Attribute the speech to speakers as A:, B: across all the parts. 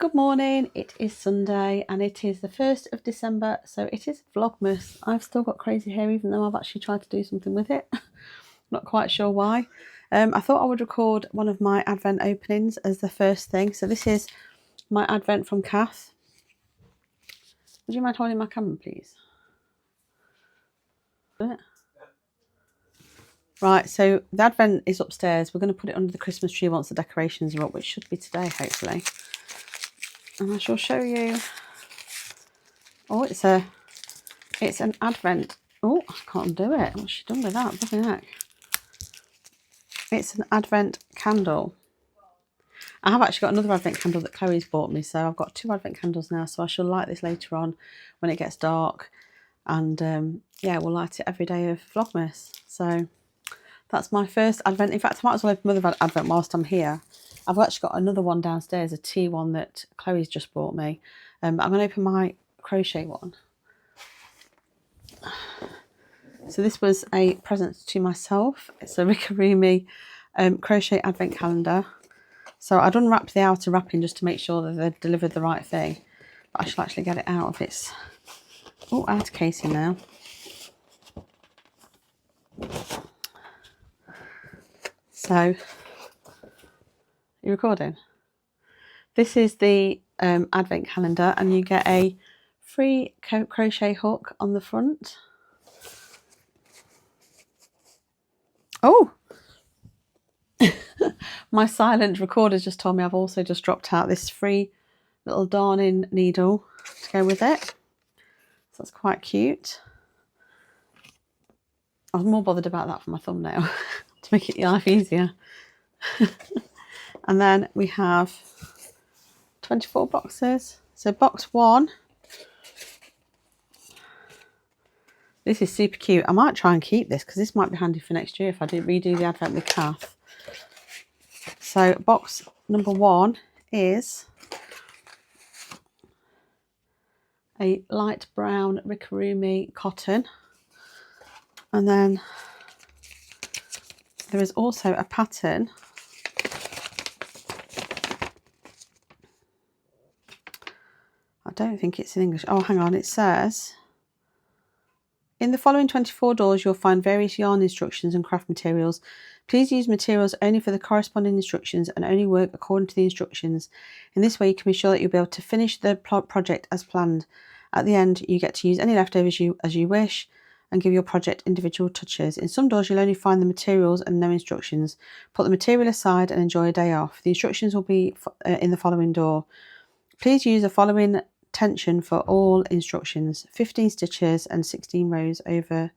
A: Good morning, it is Sunday and it is the 1st of December, so it is Vlogmas. I've still got crazy hair even though I've actually tried to do something with it. Not quite sure why. I thought I would record one of my Advent openings as the first thing. So this is my Advent from Kath. Would you mind holding my camera, please? Right, so the Advent is upstairs. We're going to put it under the Christmas tree once the decorations are up, which should be today, hopefully. And I shall show you. Oh, it's an Advent. Oh, I can't undo it. What's she done with that? Bloody heck. It's an Advent candle. I have actually got another Advent candle that Chloe's bought me, so I've got 2 Advent candles now, so I shall light this later on when it gets dark. And yeah, we'll light it every day of Vlogmas. So that's my first Advent. In fact, I might as well open another Advent whilst I'm here. I've actually got another one downstairs, a tea one that Chloe's just bought me. But I'm going to open my crochet one. So this was a present to myself. It's a Rickarumi crochet Advent calendar. So I'd unwrap the outer wrapping just to make sure that they delivered the right thing. But I shall actually get it out of its outer casing now. So, you recording? This is the Advent calendar, and you get a free crochet hook on the front. Oh! My silent recorder just told me I've also just dropped out this free little darning needle to go with it. So that's quite cute. I was more bothered about that for my thumbnail to make it life easier. And then we have 24 boxes. So box 1. This is super cute. I might try and keep this because this might be handy for next year if I do redo the Advent with Kath. So box number 1 is a light brown Rickarumi cotton. And then there is also a pattern. I don't think it's in English. Oh, hang on. It says, in the following 24 doors, you'll find various yarn instructions and craft materials. Please use materials only for the corresponding instructions and only work according to the instructions. In this way, you can be sure that you'll be able to finish the project as planned. At the end, you get to use any leftovers as you wish and give your project individual touches. In some doors, you'll only find the materials and no instructions. Put the material aside and enjoy a day off. The instructions will be in the following door. Please use the following tension for all instructions: 15 stitches and 16 rows over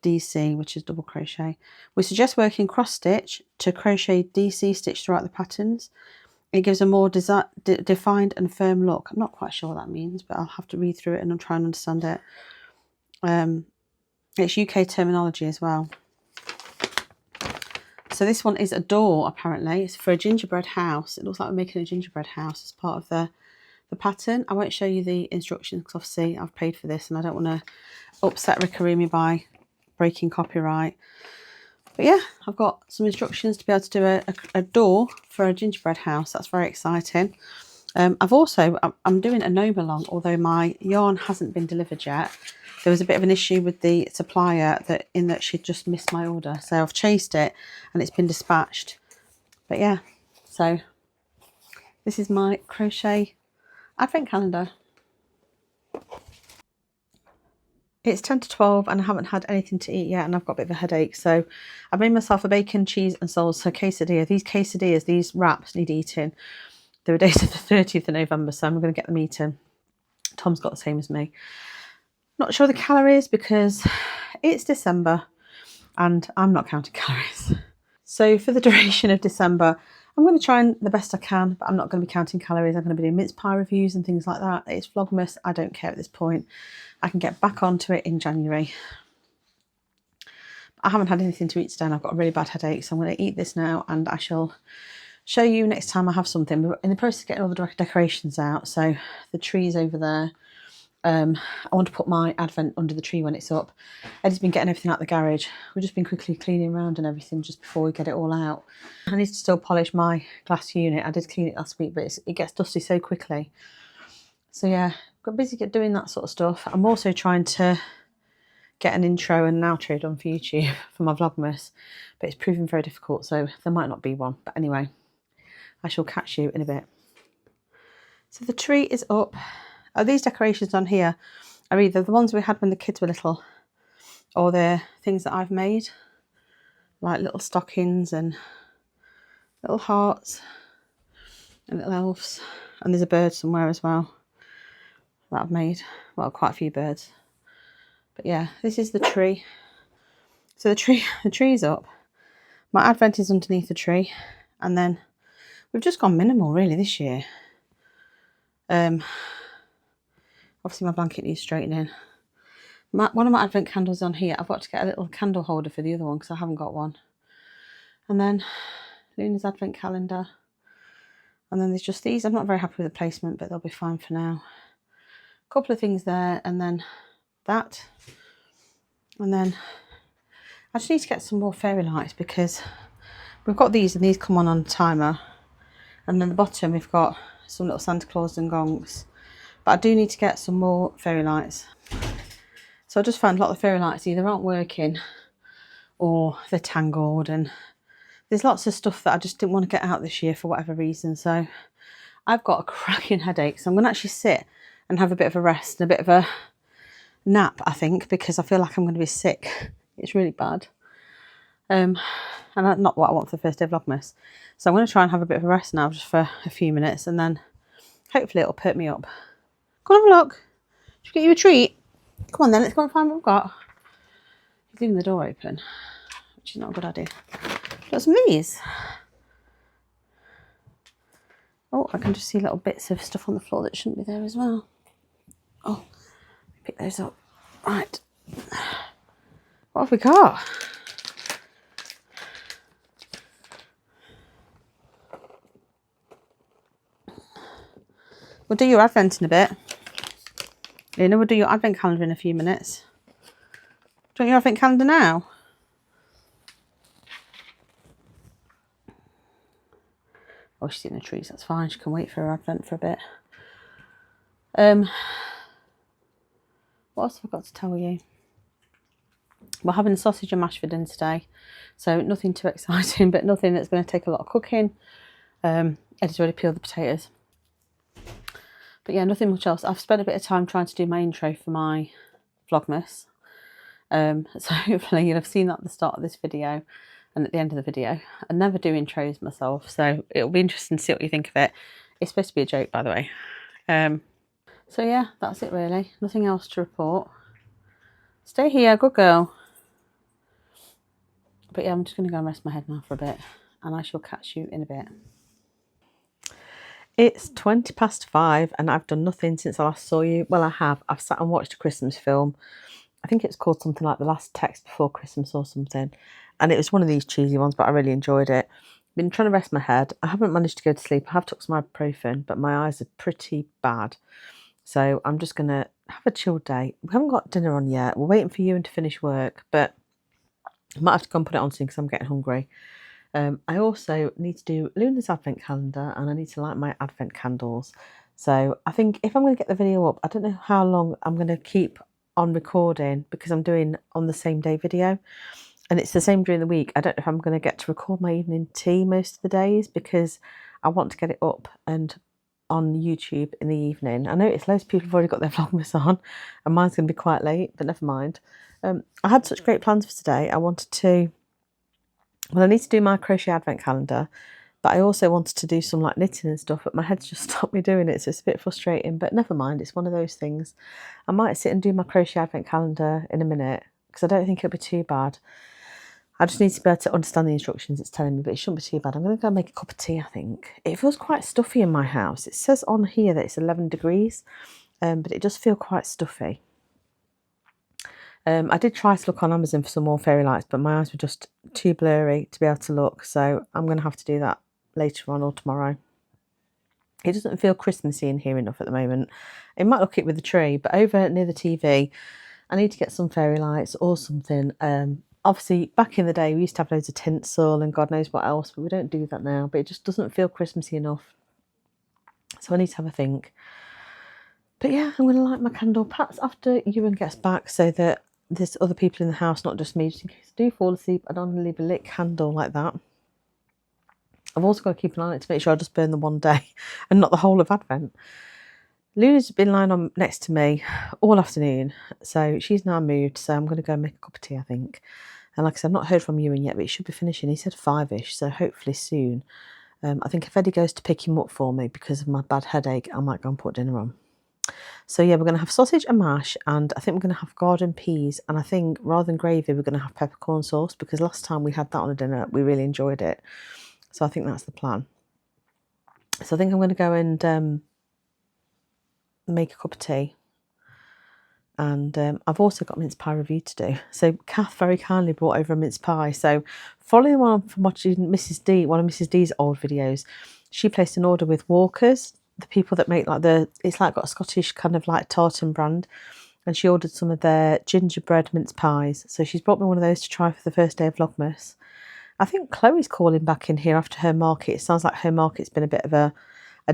A: DC, which is double crochet. We suggest working cross stitch to crochet DC stitch throughout the patterns. It gives a more defined and firm look. I'm not quite sure what that means, but I'll have to read through it and I'll try and understand it. It's UK terminology as well. So this one is a door, apparently. It's for a gingerbread house. It looks like we're making a gingerbread house as part of the pattern. I won't show you the instructions because obviously I've paid for this and I don't want to upset Rickarumi by breaking copyright. But yeah, I've got some instructions to be able to do a door for a gingerbread house. That's very exciting. I'm doing a gnome along, although my yarn hasn't been delivered yet. There was a bit of an issue with the supplier in that she'd just missed my order. So I've chased it and it's been dispatched. But yeah, so this is my crochet Advent calendar. It's 10 to 12 and I haven't had anything to eat yet and I've got a bit of a headache. So I made myself a bacon, cheese and salsa quesadilla. These wraps need eating. They were dated the 30th of November, so I'm going to get them eaten. Tom's got the same as me. Not sure the calories because it's December and I'm not counting calories. So for the duration of December, I'm going to try the best I can, but I'm not going to be counting calories. I'm going to be doing mince pie reviews and things like that. It's Vlogmas. I don't care at this point. I can get back onto it in January. I haven't had anything to eat today and I've got a really bad headache, so I'm going to eat this now and I shall show you next time I have something. We're in the process of getting all the decorations out. So the tree's over there. I want to put my Advent under the tree when it's up. Eddie's been getting everything out the garage. We've just been quickly cleaning around and everything just before we get it all out. I need to still polish my glass unit. I did clean it last week, but it gets dusty so quickly. So yeah, got busy doing that sort of stuff. I'm also trying to get an intro and an outro done for YouTube for my Vlogmas, but it's proving very difficult, so there might not be one. But anyway, I shall catch you in a bit. So the tree is up. Oh, these decorations on here are either the ones we had when the kids were little, or they're things that I've made, like little stockings and little hearts and little elves. And there's a bird somewhere as well that I've made. Well, quite a few birds. But yeah, this is the tree. So the tree's up. My Advent is underneath the tree, and then we've just gone minimal really this year. Obviously my blanket needs straightening. One of my Advent candles on here. I've got to get a little candle holder for the other one because I haven't got one. And then Luna's Advent calendar. And then there's just these. I'm not very happy with the placement, but they'll be fine for now. A couple of things there, and then that. And then I just need to get some more fairy lights because we've got these and these come on a timer. And then the bottom we've got some little Santa Claus and gongs. But I do need to get some more fairy lights. So I just found a lot of the fairy lights either aren't working or they're tangled, and there's lots of stuff that I just didn't want to get out this year for whatever reason. So I've got a cracking headache, so I'm going to actually sit and have a bit of a rest and a bit of a nap, I think, because I feel like I'm going to be sick. It's really bad. And not what I want for the first day of Vlogmas. So I'm going to try and have a bit of a rest now just for a few minutes, and then hopefully it'll perk me up. Go and have a look. Should we get you a treat? Come on then, let's go and find what we've got. He's leaving the door open, which is not a good idea. Got some of these. Oh, I can just see little bits of stuff on the floor that shouldn't be there as well. Oh, pick those up. Right. What have we got? We'll do your Advent in a bit. Lena, we'll do your Advent calendar in a few minutes. Do you want your Advent calendar now? Oh, she's in the trees, that's fine. She can wait for her Advent for a bit. What else have I got to tell you? We're having sausage and mash for dinner today. So nothing too exciting, but nothing that's going to take a lot of cooking. Eddie's already peeled the potatoes. But yeah, nothing much else. I've spent a bit of time trying to do my intro for my Vlogmas. So hopefully you'll have seen that at the start of this video and at the end of the video. I never do intros myself, so it'll be interesting to see what you think of it. It's supposed to be a joke, by the way. So yeah, that's it really. Nothing else to report. Stay here, good girl. But yeah, I'm just going to go and rest my head now for a bit, and I shall catch you in a bit. It's 5:20 and I've done nothing since I last saw you. Well, I have. I've sat and watched a Christmas film. I think it's called something like The Last Text Before Christmas or something. And it was one of these cheesy ones, but I really enjoyed it. Been trying to rest my head. I haven't managed to go to sleep. I have took some ibuprofen, but my eyes are pretty bad. So I'm just going to have a chill day. We haven't got dinner on yet. We're waiting for you to finish work, but I might have to go and put it on soon because I'm getting hungry. I also need to do Luna's Advent calendar, and I need to light my Advent candles. So I think if I'm going to get the video up, I don't know how long I'm going to keep on recording because I'm doing on the same day video. And it's the same during the week. I don't know if I'm going to get to record my evening tea most of the days because I want to get it up and on YouTube in the evening. I noticed loads of people have already got their Vlogmas on and mine's going to be quite late, but never mind. I had such great plans for today. I wanted to... Well, I need to do my crochet advent calendar, but I also wanted to do some like knitting and stuff, but my head's just stopped me doing it, so it's a bit frustrating, but never mind, it's one of those things. I might sit and do my crochet advent calendar in a minute, because I don't think it'll be too bad. I just need to be able to understand the instructions it's telling me, but it shouldn't be too bad. I'm going to go make a cup of tea, I think. It feels quite stuffy in my house. It says on here that it's 11 degrees, but it does feel quite stuffy. I did try to look on Amazon for some more fairy lights, but my eyes were just too blurry to be able to look. So I'm going to have to do that later on or tomorrow. It doesn't feel Christmassy in here enough at the moment. It might look it with the tree, but over near the TV, I need to get some fairy lights or something. Obviously, back in the day, we used to have loads of tinsel and God knows what else, but we don't do that now. But it just doesn't feel Christmassy enough. So I need to have a think. But yeah, I'm going to light my candle perhaps after Ewan gets back so that there's other people in the house, not just me, just in case I do fall asleep. I don't want to leave a lit candle like that. I've also got to keep an eye on it to make sure I just burn the one day and not the whole of Advent. Luna's been lying on next to me all afternoon, so she's now moved, so I'm going to go make a cup of tea, I think. And like I said, I've not heard from Ewan yet, but he should be finishing. He said 5-ish, so hopefully soon. I think if Eddie goes to pick him up for me because of my bad headache, I might go and put dinner on. So yeah, we're going to have sausage and mash, and I think we're going to have garden peas, and I think rather than gravy, we're going to have peppercorn sauce, because last time we had that on a dinner, we really enjoyed it. So I think that's the plan. So I think I'm going to go and make a cup of tea. And I've also got mince pie review to do. So Kath very kindly brought over a mince pie. So following on from watching Mrs. D, one of Mrs. D's old videos, she placed an order with Walker's, the people that make like it's like got a Scottish kind of like tartan brand. And she ordered some of their gingerbread mince pies. So she's brought me one of those to try for the first day of Vlogmas. I think Chloe's calling back in here after her market. It sounds like her market's been a bit of a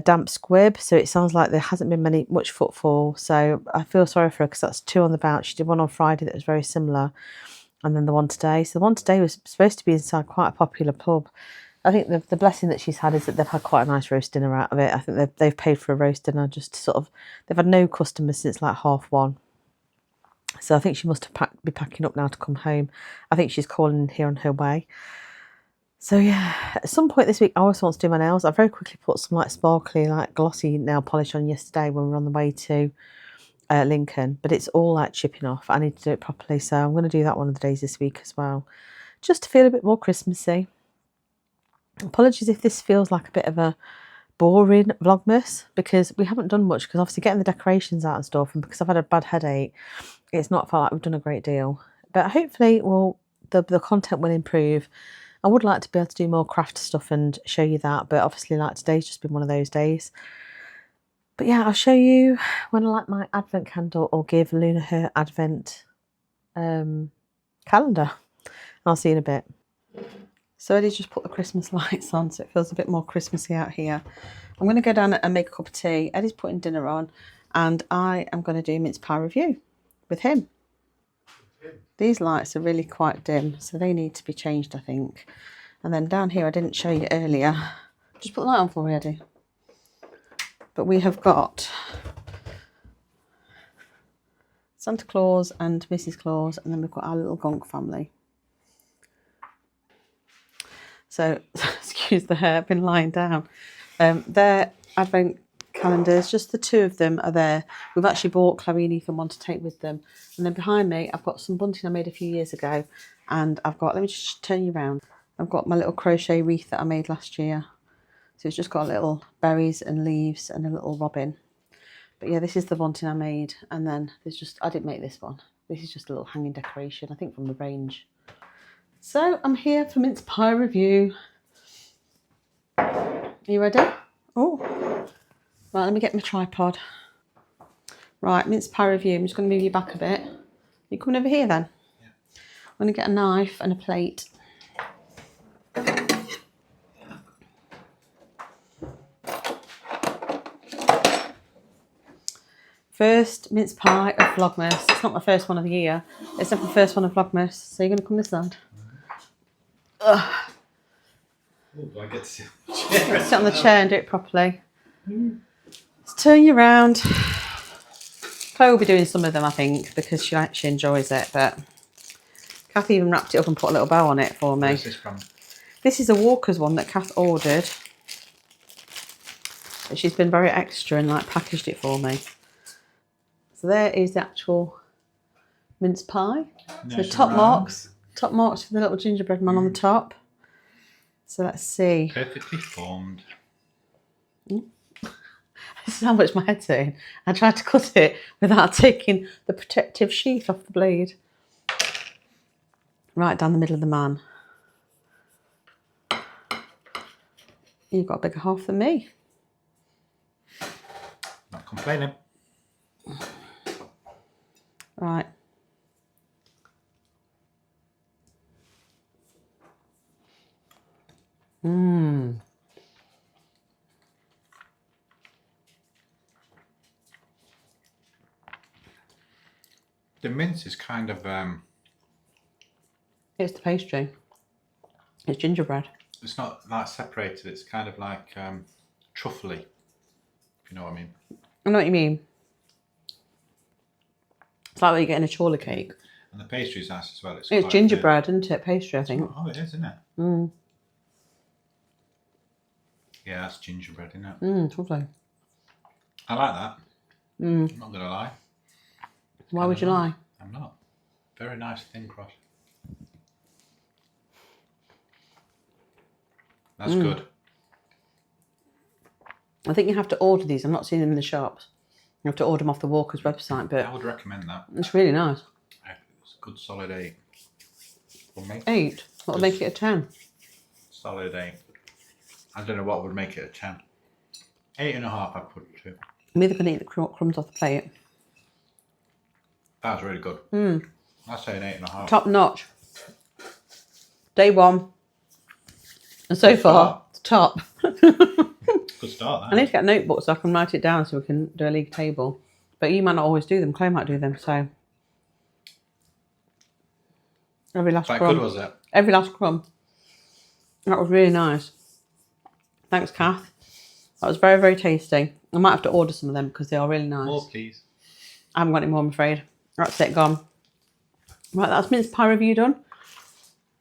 A: damp squib, so it sounds like there hasn't been much footfall. So I feel sorry for her because that's 2 on the bounce. She did one on Friday that was very similar, and then the one today. So the one today was supposed to be inside quite a popular pub. I think the blessing that she's had is that they've had quite a nice roast dinner out of it. I think they've paid for a roast dinner, just sort of, they've had no customers since like 1:30. So I think she must be packing up now to come home. I think she's calling here on her way. So yeah, at some point this week I also want to do my nails. I very quickly put some like sparkly, like glossy nail polish on yesterday when we were on the way to Lincoln, but it's all like chipping off. I need to do it properly, so I'm going to do that one of the days this week as well, just to feel a bit more Christmassy. Apologies if this feels like a bit of a boring Vlogmas, because we haven't done much, because obviously getting the decorations out and stuff, and because I've had a bad headache, it's not felt like we've done a great deal. But hopefully the content will improve. I would like to be able to do more craft stuff and show you that, but obviously like today's just been one of those days. But yeah, I'll show you when I light my Advent candle or give Luna her Advent calendar. I'll see you in a bit. So Eddie's just put the Christmas lights on, so it feels a bit more Christmassy out here. I'm going to go down and make a cup of tea. Eddie's putting dinner on, and I am going to do mince pie review with him. These lights are really quite dim, so they need to be changed, I think. And then down here, I didn't show you earlier. Just put the light on for me, Eddie. But we have got Santa Claus and Mrs. Claus, and then we've got our little Gonk family. So, excuse the hair, I've been lying down. Their Advent calendars, just the 2 of them are there. We've actually bought Chloe and Ethan one to take with them. And then behind me, I've got some bunting I made a few years ago. And I've got, let me just turn you around. I've got my little crochet wreath that I made last year. So it's just got little berries and leaves and a little robin. But yeah, this is the bunting I made. And then there's just, I didn't make this one. This is just a little hanging decoration, I think from the range. So I'm here for mince pie review. Are you ready? Oh, right, let me get my tripod. Right, mince pie review. I'm just going to move you back a bit. You coming over here then? Yeah. I'm going to get a knife and a plate. First mince pie of Vlogmas. It's not my first one of the year. It's not the first one of Vlogmas. So you're going to come this side. Ugh.
B: Oh, do I get to sit on the chair?
A: Sit on the chair and do it properly. Let's turn you around. Chloe will be doing some of them, I think, because she actually enjoys it. But Kath even wrapped it up and put a little bow on it for me.
B: Where's this from?
A: This is a Walker's one that Kath ordered. She's been very extra and like packaged it for me. So there is the actual mince pie. So top marks for the little gingerbread man on the top. So let's see.
B: Perfectly formed.
A: This is how much my head's in. I tried to cut it without taking the protective sheath off the blade. Right down the middle of the man. You've got a bigger half than me.
B: Complaining.
A: Right. Mmm.
B: The mince is kind of
A: It's the pastry. It's gingerbread.
B: it's not that separated. It's kind of like truffly, if you know what I mean.
A: I know what you mean. It's like what you get in a chocolate cake.
B: And the pastry is nice as well. It's
A: It's
B: quite
A: gingerbread, isn't it? Pastry, I think.
B: Oh, it is, isn't it?
A: Mm.
B: Yeah, that's gingerbread, isn't it?
A: Lovely.
B: I like that. I'm not gonna lie.
A: Why would you lie?
B: I'm not. Very nice thin crust. That's good.
A: I think you have to order these. I'm not seeing them in the shops. You have to order them off the Walker's website, but
B: I would recommend that.
A: it's really nice.
B: It's a good solid 8. For me.
A: 8? What would make it a 10?
B: Solid 8. I don't know what would make it a 10. 8.5 I'd put it to.
A: I'm either going to eat the crumbs off the plate.
B: That was really good. I'd say an 8.5.
A: Top notch. Day 1. And so far, it's top.
B: Good start,
A: I need to get a notebook so I can write it down so we can do a league table. But you might not always do them. Chloe might do them, so. Every last
B: Quite
A: crumb.
B: good, was it?
A: Every last crumb. That was really nice. Thanks, Kath. That was very, very tasty. I might have to order some of them because they are really nice.
B: More, please.
A: I haven't got any more, I'm afraid. That's it, gone. Right, that's mince pie review done.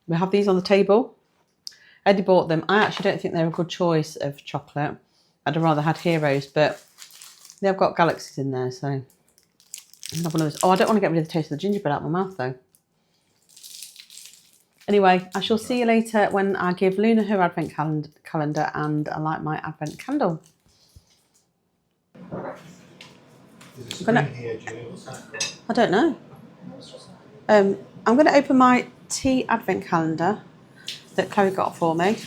A: We have these on the table. Eddie bought them. I actually don't think they're a good choice of chocolate. I'd have rather had Heroes, but they've got galaxies in there, so I'm not one of those. Oh, I don't want to get rid of the taste of the gingerbread out of my mouth, though. Anyway, I shall see you later when I give Luna her advent calendar and I light my advent candle. I don't know. I'm going to open my tea advent calendar that Chloe got for me.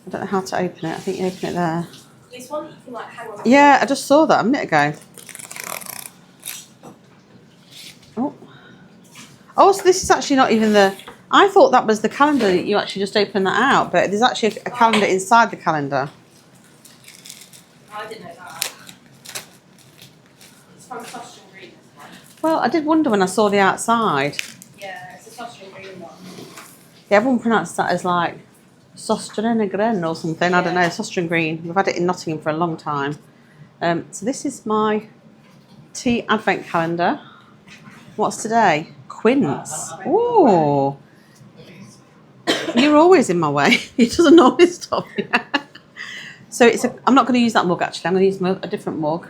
A: I don't know how to open it. I think you open it there.
C: It's one that you can like hang on.
A: Yeah, I just saw that a minute ago. Oh, so this is actually not even the... I thought that was the calendar that you actually just open that out, but there's actually a calendar inside the calendar.
C: I didn't know that. It's from Sausage and Green, this one.
A: Well, I did wonder when I saw the outside.
C: Yeah, it's a Sausage and Green one.
A: Yeah, everyone pronounces that as like Sostrenegren or something. I don't know, Sausage and Green. We've had it in Nottingham for a long time. So this is my tea advent calendar. What's today? Quince. Ooh. You're always in my way. It doesn't always stop you. So I'm not going to use that mug actually. I'm going to use a different mug.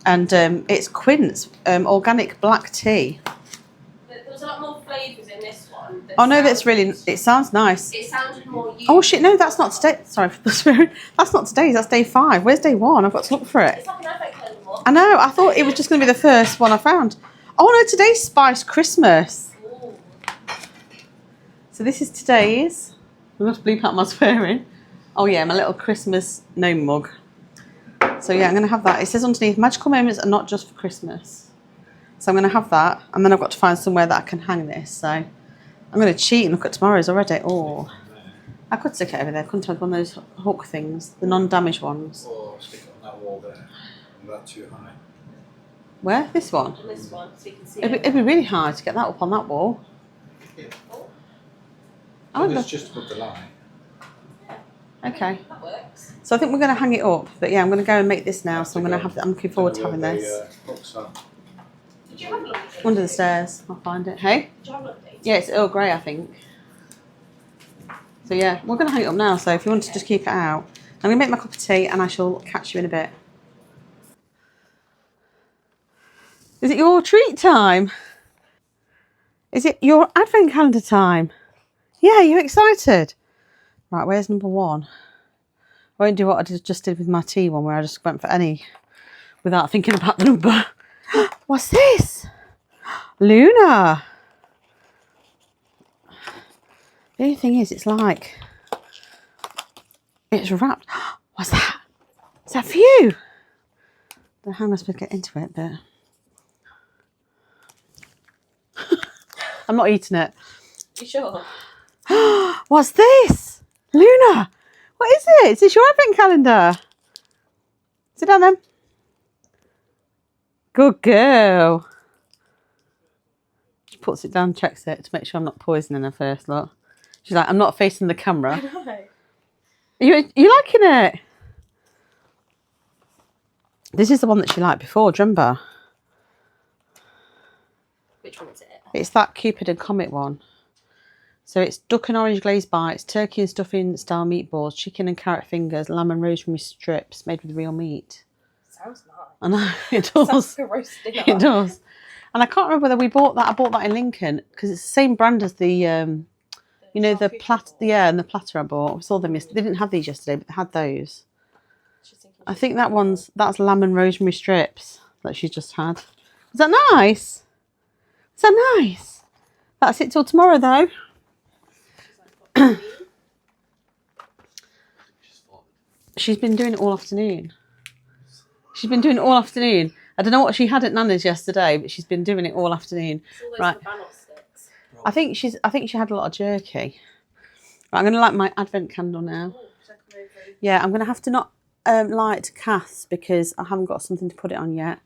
A: And it's Quince organic black tea.
C: There was a lot more flavours in this one.
A: Oh no, that's really. It sounds nice.
C: It sounded more.
A: Oh shit! No, that's not today. Sorry for the swearing. That's not today. That's day 5. Where's day 1? I've got to look for it.
C: It's like an advent calendar mug.
A: I know. I thought it was just going to be the first one I found. Oh no, today's Spice Christmas.
C: Ooh.
A: So this is today's. I must bleep out my swearing. Oh yeah, my little Christmas gnome mug. So yeah, I'm going to have that. It says underneath, magical moments are not just for Christmas. So I'm going to have that. And then I've got to find somewhere that I can hang this. So I'm going to cheat and look at tomorrow's already. Oh, I could stick it over there. Couldn't I have one of those hook things, the non-damaged ones.
B: Or stick it on that wall there. Is that too high?
A: Where? This one?
C: And this one, so you can see
A: It'd be really hard to get that up on that wall.
B: Yeah.
A: I
B: So
A: wonder.
B: it's just above the line.
A: Okay.
C: That works.
A: So I think we're going to hang it up. But yeah, I'm going to go and make this now. So I'm going to have. I'm looking forward to having this.
C: Did you have a lovely day?
A: Under the stairs. I'll find it. Hey?
C: Did you have a lovely day?
A: Yeah, it's Earl Grey, I think. So yeah, we're going to hang it up now. So if you want to just keep it out, I'm going to make my cup of tea and I shall catch you in a bit. Is it your treat time? Is it your advent calendar time? Yeah, you're excited. Right, where's number 1? I won't do what I just did with my tea one where I just went for any without thinking about the number. What's this? Luna. The only thing is, it's like, it's wrapped. What's that? Is that for you? don't know how I'm supposed to get into it, but I'm not eating it.
C: You sure?
A: What's this? Luna, what is it? Is this your advent calendar? Sit down then. Good girl. She puts it down, checks it to make sure I'm not poisoning her first, look. She's like, I'm not facing the camera.
C: I know.
A: You liking it? This is the one that she liked before, do you remember?
C: Which one is it?
A: It's that Cupid and Comet one. So it's duck and orange glazed bites, turkey and stuffing style meatballs, chicken and carrot fingers, lamb and rosemary strips made with real meat.
C: Sounds nice.
A: I know, it does.
C: Sounds like a roast dinner.
A: It does. And I can't remember whether we bought that. I bought that in Lincoln because it's the same brand as the, you know, the platter. Yeah, and the platter I bought. We saw them yesterday. They didn't have these yesterday, but they had those. I think that's lamb and rosemary strips that she's just had. Is that nice? Is that nice? That's it till tomorrow though. She's been doing it all afternoon. She's been doing it all afternoon. I don't know what she had at Nana's yesterday, but she's been doing it all afternoon. Right. I think she had a lot of jerky. Right, I'm going to light my advent candle now. Yeah, I'm going to have to not light Cath's because I haven't got something to put it on yet.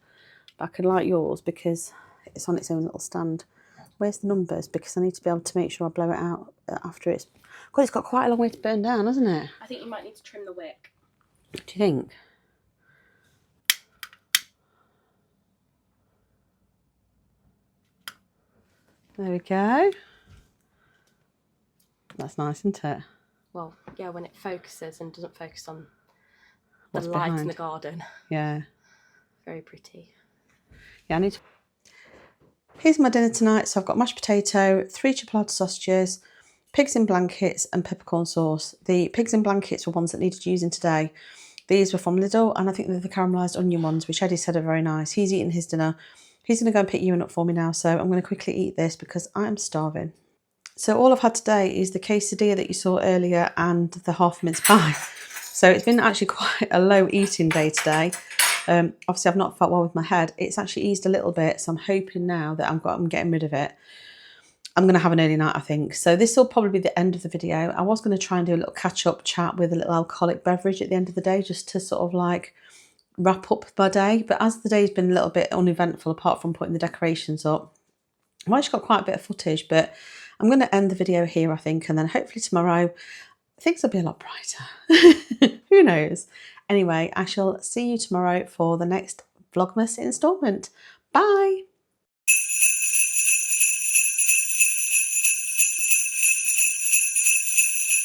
A: But I can light yours because it's on its own little stand. Where's the numbers? Because I need to be able to make sure I blow it out after it's... God, it's got quite a long way to burn down, hasn't it?
C: I think you might need to trim the wick.
A: Do you think? There we go. That's nice, isn't it?
C: Well, yeah, when it focuses and doesn't focus on the
A: What's
C: light in
A: behind?
C: the garden.
A: Yeah.
C: Very pretty.
A: Yeah, I need to... Here's my dinner tonight. So I've got mashed potato, 3 chipolata sausages, pigs in blankets and peppercorn sauce. The pigs in blankets were ones that needed using today. These were from Lidl and I think they're the caramelised onion ones, which Eddie said are very nice. He's eating his dinner. He's going to go and pick Ewan up for me now. So I'm going to quickly eat this because I am starving. So all I've had today is the quesadilla that you saw earlier and the half mince pie. So it's been actually quite a low eating day today. Obviously I've not felt well with my head. It's actually eased a little bit. So I'm hoping now that I'm getting rid of it. I'm going to have an early night, I think. So this will probably be the end of the video. I was going to try and do a little catch-up chat with a little alcoholic beverage at the end of the day, just to sort of like wrap up my day. But as the day's been a little bit uneventful, apart from putting the decorations up, I've actually got quite a bit of footage, but I'm going to end the video here, I think. And then hopefully tomorrow, things will be a lot brighter. Who knows? Anyway, I shall see you tomorrow for the next Vlogmas installment. Bye.